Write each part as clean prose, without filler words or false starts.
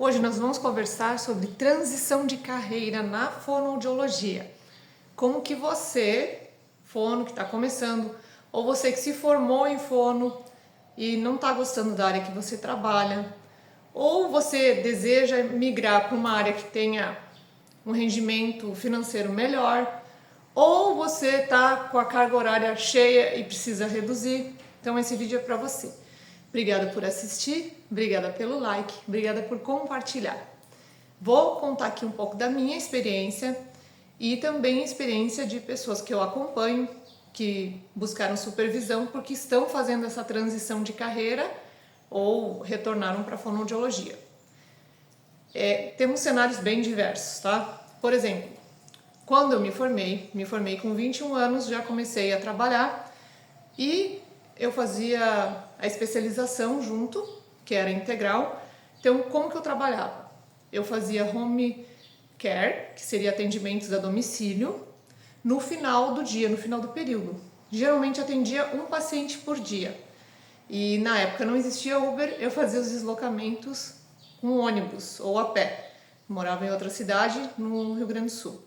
Hoje nós vamos conversar sobre transição de carreira na fonoaudiologia. Como que você, fono que está começando, ou você que se formou em fono e não está gostando da área que você trabalha, ou você deseja migrar para uma área que tenha um rendimento financeiro melhor, ou você está com a carga horária cheia e precisa reduzir. Então esse vídeo é para você. Obrigada por assistir, obrigada pelo like, obrigada por compartilhar. Vou contar aqui um pouco da minha experiência e também a experiência de pessoas que eu acompanho, que buscaram supervisão porque estão fazendo essa transição de carreira ou retornaram para a fonoaudiologia. Temos cenários bem diversos, tá? Por exemplo, quando eu me formei com 21 anos, já comecei a trabalhar e eu fazia a especialização junto, que era integral. Então, como que eu trabalhava? Eu fazia home care, que seria atendimentos a domicílio, no final do dia, no final do período. Geralmente atendia um paciente por dia. E na época não existia Uber, eu fazia os deslocamentos com ônibus ou a pé. Morava em outra cidade, no Rio Grande do Sul.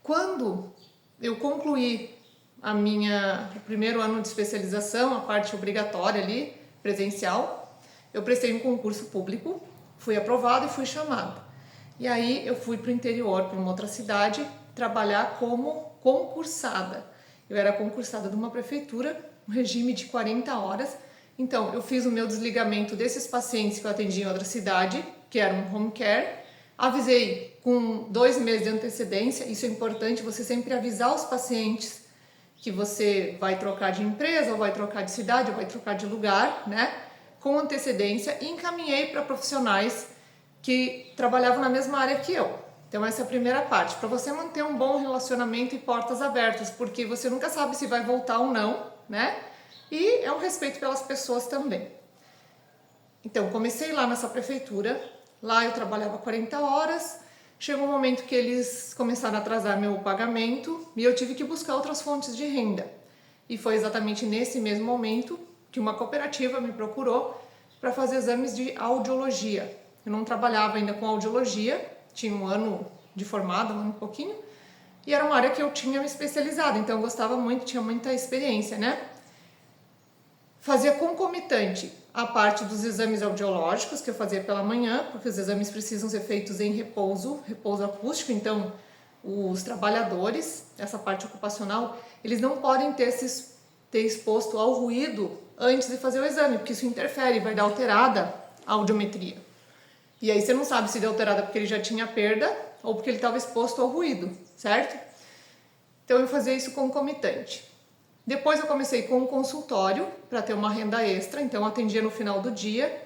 Quando eu concluí o primeiro ano de especialização, a parte obrigatória ali, presencial, eu prestei um concurso público, fui aprovada e fui chamada. E aí eu fui para o interior, para uma outra cidade, trabalhar como concursada. Eu era concursada de uma prefeitura, um regime de 40 horas. Então, eu fiz o meu desligamento desses pacientes que eu atendia em outra cidade, que era um home care. Avisei com 2 meses de antecedência, isso é importante, você sempre avisar os pacientes que você vai trocar de empresa, ou vai trocar de cidade, ou vai trocar de lugar, né? Com antecedência, e encaminhei para profissionais que trabalhavam na mesma área que eu. Então essa é a primeira parte, para você manter um bom relacionamento e portas abertas, porque você nunca sabe se vai voltar ou não, né? E é um respeito pelas pessoas também. Então comecei lá nessa prefeitura, lá eu trabalhava 40 horas, chegou um momento que eles começaram a atrasar meu pagamento e eu tive que buscar outras fontes de renda. E foi exatamente nesse mesmo momento que uma cooperativa me procurou para fazer exames de audiologia. Eu não trabalhava ainda com audiologia, tinha um ano de formado, um ano e pouquinho, e era uma área que eu tinha me especializado, então eu gostava muito, tinha muita experiência, né? Fazia concomitante a parte dos exames audiológicos, que eu fazia pela manhã, porque os exames precisam ser feitos em repouso acústico, então os trabalhadores, essa parte ocupacional, eles não podem ter exposto ao ruído antes de fazer o exame, porque isso interfere, vai dar alterada a audiometria. E aí você não sabe se deu alterada porque ele já tinha perda ou porque ele estava exposto ao ruído, certo? Então eu fazia isso concomitante. Depois eu comecei com um consultório para ter uma renda extra, então eu atendia no final do dia.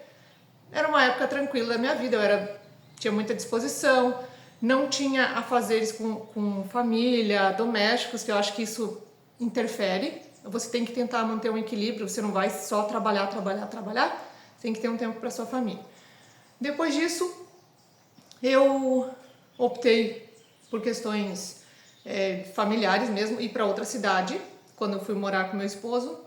Era uma época tranquila da minha vida, tinha muita disposição, não tinha afazeres com família, domésticos, que eu acho que isso interfere. Você tem que tentar manter um equilíbrio, você não vai só trabalhar, tem que ter um tempo para sua família. Depois disso, eu optei por questões familiares mesmo, ir para outra cidade, quando eu fui morar com meu esposo,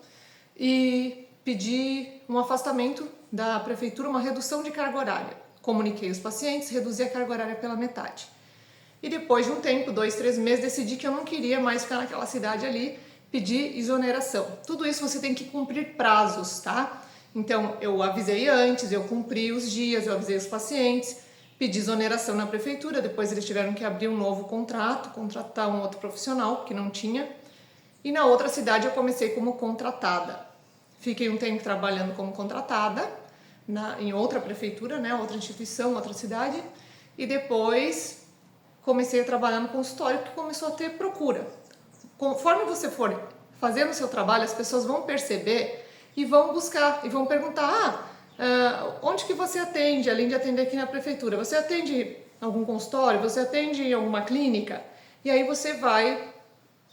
e pedi um afastamento da prefeitura, uma redução de carga horária. Comuniquei os pacientes, reduzi a carga horária pela metade. E depois de um tempo, 2, 3 meses, decidi que eu não queria mais ficar naquela cidade ali, pedi exoneração. Tudo isso você tem que cumprir prazos, tá? Então, eu avisei antes, eu cumpri os dias, eu avisei os pacientes, pedi exoneração na prefeitura, depois eles tiveram que abrir um novo contrato, contratar um outro profissional, que não tinha. E na outra cidade eu comecei como contratada. Fiquei um tempo trabalhando como contratada em outra prefeitura, né, outra instituição, outra cidade. E depois comecei a trabalhar no consultório, que começou a ter procura. Conforme você for fazendo o seu trabalho, as pessoas vão perceber e vão buscar, e vão perguntar, onde que você atende, além de atender aqui na prefeitura? Você atende algum consultório? Você atende em alguma clínica? E aí você vai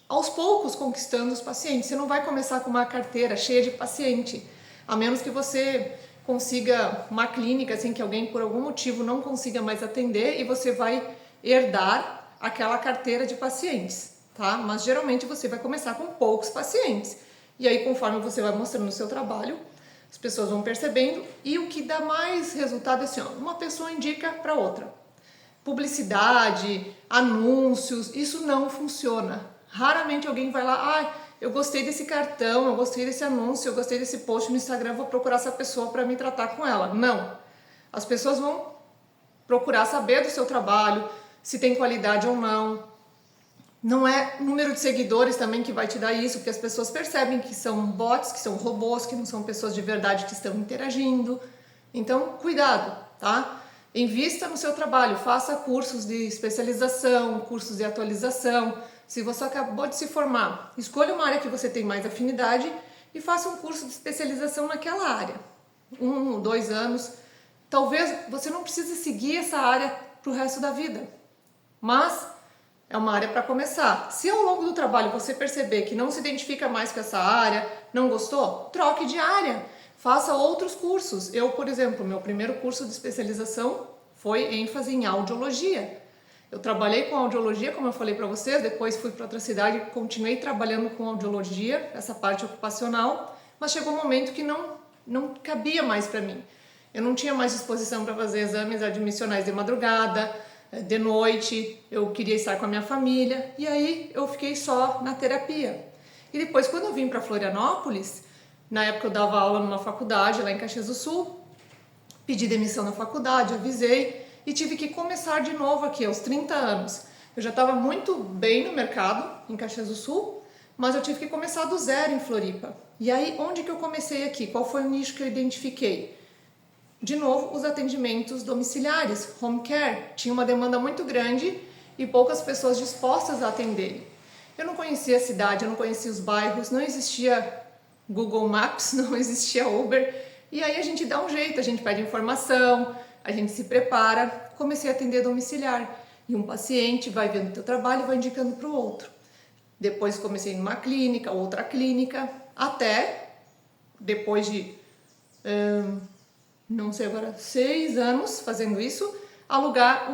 aos poucos conquistando os pacientes. Você não vai começar com uma carteira cheia de paciente, a menos que você consiga uma clínica assim que alguém por algum motivo não consiga mais atender e você vai herdar aquela carteira de pacientes, tá? Mas geralmente você vai começar com poucos pacientes. E aí, conforme você vai mostrando o seu trabalho, As pessoas vão percebendo e o que dá mais resultado é assim, ó, uma pessoa indica para outra. Publicidade, anúncios, isso não funciona. Raramente alguém vai lá, eu gostei desse cartão, eu gostei desse anúncio, eu gostei desse post no Instagram, vou procurar essa pessoa para me tratar com ela. Não. As pessoas vão procurar saber do seu trabalho, se tem qualidade ou não. Não é número de seguidores também que vai te dar isso, porque as pessoas percebem que são bots, que são robôs, que não são pessoas de verdade que estão interagindo. Então, cuidado, tá? Invista no seu trabalho, faça cursos de especialização, cursos de atualização. Se você acabou de se formar, escolha uma área que você tem mais afinidade e faça um curso de especialização naquela área. 1 ou 2 anos. Talvez você não precise seguir essa área para o resto da vida, mas é uma área para começar. Se ao longo do trabalho você perceber que não se identifica mais com essa área, não gostou, troque de área, faça outros cursos. Eu, por exemplo, meu primeiro curso de especialização foi ênfase em audiologia. Eu trabalhei com audiologia, como eu falei para vocês, depois fui para outra cidade e continuei trabalhando com audiologia, essa parte ocupacional, mas chegou um momento que não cabia mais para mim. Eu não tinha mais disposição para fazer exames admissionais de madrugada, de noite, eu queria estar com a minha família e aí eu fiquei só na terapia. E depois, quando eu vim para Florianópolis, na época eu dava aula numa faculdade lá em Caxias do Sul, pedi demissão na faculdade, avisei e tive que começar de novo aqui aos 30 anos. Eu já estava muito bem no mercado em Caxias do Sul, mas eu tive que começar do zero em Floripa. E aí, onde que eu comecei aqui? Qual foi o nicho que eu identifiquei? De novo, os atendimentos domiciliares, home care, tinha uma demanda muito grande e poucas pessoas dispostas a atender. Eu não conhecia a cidade, eu não conhecia os bairros, não existia Google Maps, não existia Uber, e aí a gente dá um jeito, a gente pede informação, a gente se prepara. Comecei a atender domiciliar e um paciente vai vendo o teu trabalho e vai indicando para o outro. Depois comecei numa clínica, outra clínica, até depois de... não sei agora, 6 anos fazendo isso, alugar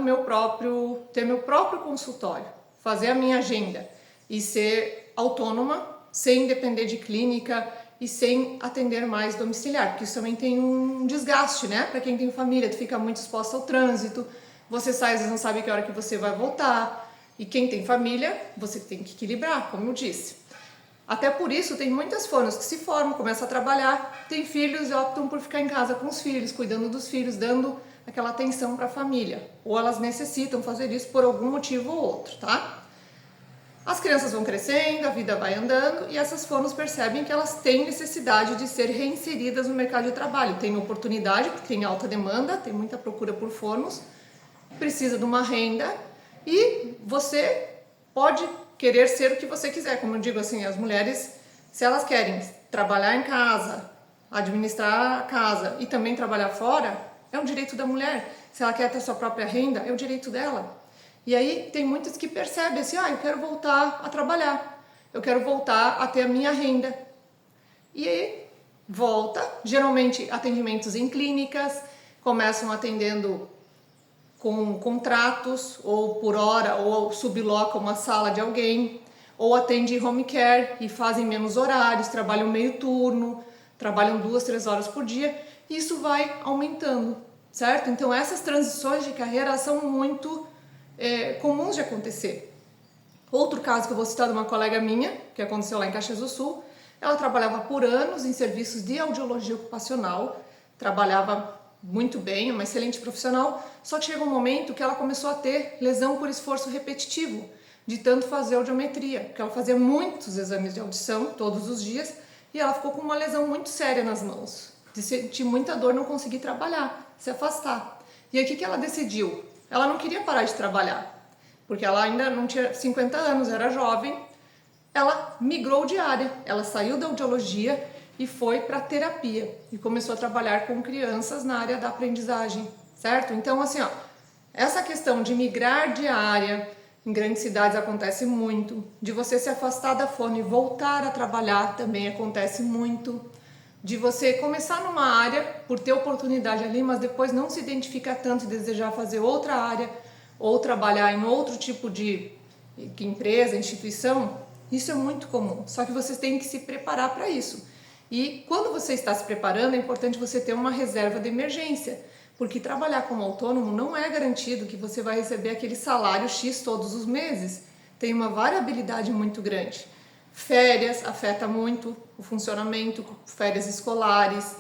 ter meu próprio consultório, fazer a minha agenda e ser autônoma, sem depender de clínica e sem atender mais domiciliar, porque isso também tem um desgaste, né? Para quem tem família, tu fica muito exposto ao trânsito, você sai, às vezes não sabe que hora que você vai voltar, e quem tem família, você tem que equilibrar, como eu disse. Até por isso, tem muitas fonos que se formam, começam a trabalhar, têm filhos e optam por ficar em casa com os filhos, cuidando dos filhos, dando aquela atenção para a família. Ou elas necessitam fazer isso por algum motivo ou outro, tá? As crianças vão crescendo, a vida vai andando e essas fonos percebem que elas têm necessidade de ser reinseridas no mercado de trabalho. Tem oportunidade, porque tem alta demanda, tem muita procura por fonos, precisa de uma renda e você pode querer ser o que você quiser. Como eu digo assim, as mulheres, se elas querem trabalhar em casa, administrar a casa e também trabalhar fora, é um direito da mulher. Se ela quer ter sua própria renda, é o direito dela. E aí tem muitas que percebem assim, eu quero voltar a trabalhar, eu quero voltar a ter a minha renda. E aí volta, geralmente atendimentos em clínicas, começam atendendo com contratos, ou por hora, ou subloca uma sala de alguém, ou atende home care e fazem menos horários, trabalham meio turno, trabalham 2, 3 horas por dia, e isso vai aumentando, certo? Então essas transições de carreira são muito comuns de acontecer. Outro caso que eu vou citar de uma colega minha, que aconteceu lá em Caxias do Sul, ela trabalhava por anos em serviços de audiologia ocupacional, trabalhava muito bem, uma excelente profissional, só que chegou um momento que ela começou a ter lesão por esforço repetitivo, de tanto fazer audiometria, porque ela fazia muitos exames de audição todos os dias e ela ficou com uma lesão muito séria nas mãos, de sentir muita dor, não conseguir trabalhar, se afastar. E aí o que ela decidiu? Ela não queria parar de trabalhar, porque ela ainda não tinha 50 anos, era jovem. Ela migrou de área, ela saiu da audiologia e foi para terapia e começou a trabalhar com crianças na área da aprendizagem, certo? Então, assim, essa questão de migrar de área em grandes cidades acontece muito, de você se afastar da fono e voltar a trabalhar também acontece muito, de você começar numa área por ter oportunidade ali, mas depois não se identificar tanto e desejar fazer outra área ou trabalhar em outro tipo de empresa, instituição. Isso é muito comum, só que vocês têm que se preparar para isso. E quando você está se preparando, é importante você ter uma reserva de emergência, porque trabalhar como autônomo não é garantido que você vai receber aquele salário X todos os meses. Tem uma variabilidade muito grande. Férias afeta muito o funcionamento, férias escolares,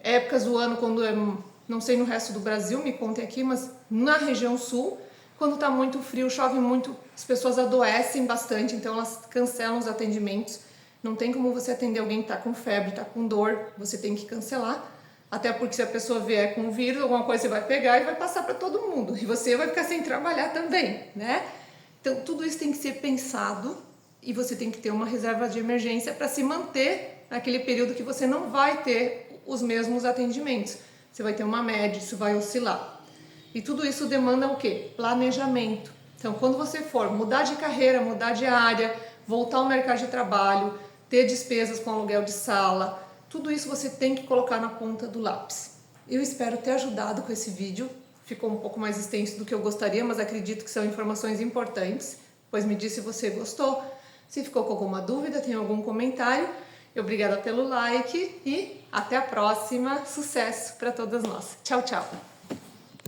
épocas do ano quando não sei no resto do Brasil, me contem aqui, mas na região sul, quando está muito frio, chove muito, as pessoas adoecem bastante, então elas cancelam os atendimentos. Não tem como você atender alguém que está com febre, está com dor, você tem que cancelar. Até porque se a pessoa vier com vírus, alguma coisa você vai pegar e vai passar para todo mundo. E você vai ficar sem trabalhar também, né? Então tudo isso tem que ser pensado e você tem que ter uma reserva de emergência para se manter naquele período que você não vai ter os mesmos atendimentos. Você vai ter uma média, isso vai oscilar. E tudo isso demanda o quê? Planejamento. Então, quando você for mudar de carreira, mudar de área, voltar ao mercado de trabalho, ter despesas com aluguel de sala, tudo isso você tem que colocar na ponta do lápis. Eu espero ter ajudado com esse vídeo. Ficou um pouco mais extenso do que eu gostaria, mas acredito que são informações importantes. Pois me diz se você gostou. Se ficou com alguma dúvida, tem algum comentário. Obrigada pelo like e até a próxima. Sucesso para todas nós. Tchau, tchau!